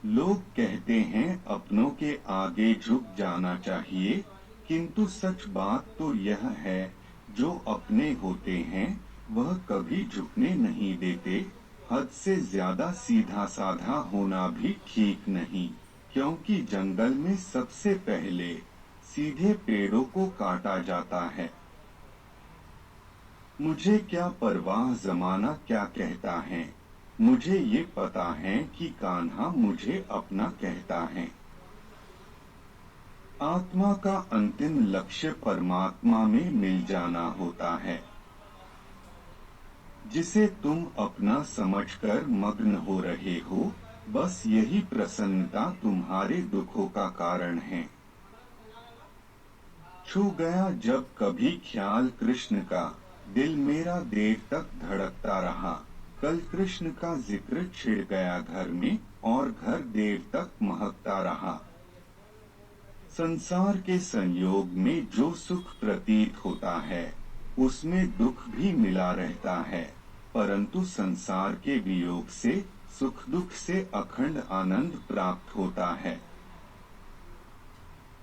लोग कहते हैं अपनों के आगे झुक जाना चाहिए, किंतु सच बात तो यह है, जो अपने होते हैं वह कभी झुकने नहीं देते। हद से ज्यादा सीधा साधा होना भी ठीक नहीं, क्योंकि जंगल में सबसे पहले सीधे पेड़ों को काटा जाता है। मुझे क्या परवाह जमाना क्या कहता है, मुझे ये पता है कि कान्हा मुझे अपना कहता है। आत्मा का अंतिम लक्ष्य परमात्मा में मिल जाना होता है, जिसे तुम अपना समझकर मग्न हो रहे हो। बस यही प्रसन्नता तुम्हारे दुखों का कारण है। छू गया जब कभी ख्याल कृष्ण का, दिल मेरा देर तक धड़कता रहा। कल कृष्ण का जिक्र छिड़ गया घर में, और घर देर तक महकता रहा। संसार के संयोग में जो सुख प्रतीत होता है, उसमें दुख भी मिला रहता है, परंतु संसार के वियोग से सुख दुख से अखंड आनंद प्राप्त होता है।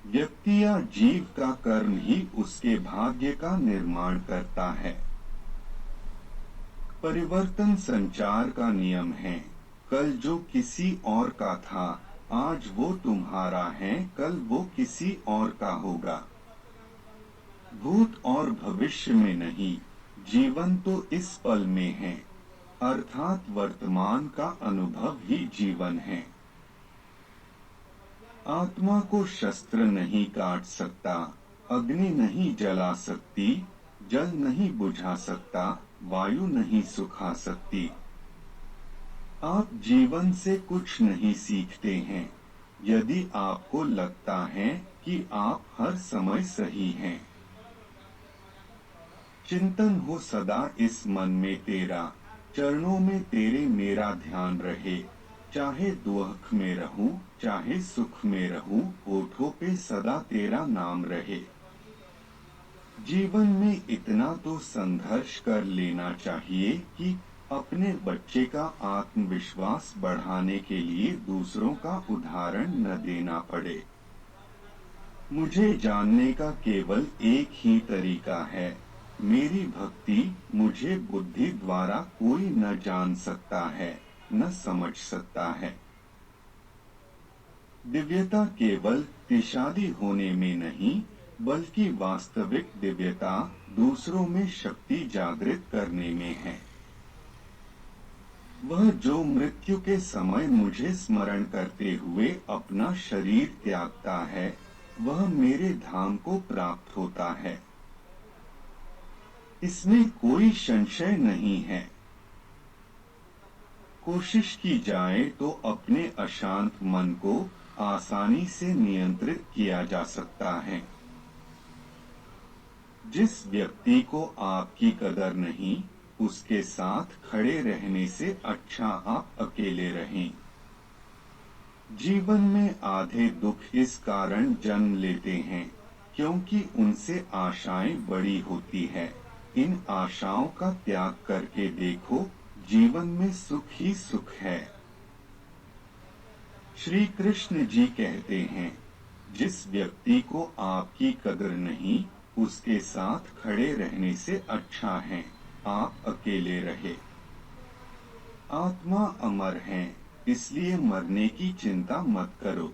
व्यक्ति या जीव का कर्म ही उसके भाग्य का निर्माण करता है। परिवर्तन संचार का नियम है। कल जो किसी और का था, आज वो तुम्हारा है, कल वो किसी और का होगा। भूत और भविष्य में नहीं, जीवन तो इस पल में है, अर्थात वर्तमान का अनुभव ही जीवन है। आत्मा को शस्त्र नहीं काट सकता, अग्नि नहीं जला सकती, जल नहीं बुझा सकता, वायु नहीं सुखा सकती। आप जीवन से कुछ नहीं सीखते हैं, यदि आपको लगता है कि आप हर समय सही हैं। चिंतन हो सदा इस मन में तेरा, चरणों में तेरे मेरा ध्यान रहे। चाहे दुख में रहूं, चाहे सुख में रहूं, होठों पे सदा तेरा नाम रहे। जीवन में इतना तो संघर्ष कर लेना चाहिए कि अपने बच्चे का आत्मविश्वास बढ़ाने के लिए दूसरों का उदाहरण न देना पड़े। मुझे जानने का केवल एक ही तरीका है, मेरी भक्ति। मुझे बुद्धि द्वारा कोई न जान सकता है, न समझ सकता है। दिव्यता केवल तिशादी होने में नहीं, बल्कि वास्तविक दिव्यता दूसरों में शक्ति जागृत करने में है। वह जो मृत्यु के समय मुझे स्मरण करते हुए अपना शरीर त्यागता है, वह मेरे धाम को प्राप्त होता है। इसमें कोई संशय नहीं है। कोशिश की जाए तो अपने अशांत मन को आसानी से नियंत्रित किया जा सकता है। जिस व्यक्ति को आपकी कदर नहीं, उसके साथ खड़े रहने से अच्छा आप अकेले रहें। जीवन में आधे दुख इस कारण जन्म लेते हैं, क्योंकि उनसे आशाएं बड़ी होती है। इन आशाओं का त्याग करके देखो, जीवन में सुख ही सुख है। श्री कृष्ण जी कहते हैं, जिस व्यक्ति को आपकी कदर नहीं, उसके साथ खड़े रहने से अच्छा है आप अकेले रहे। आत्मा अमर है, इसलिए मरने की चिंता मत करो।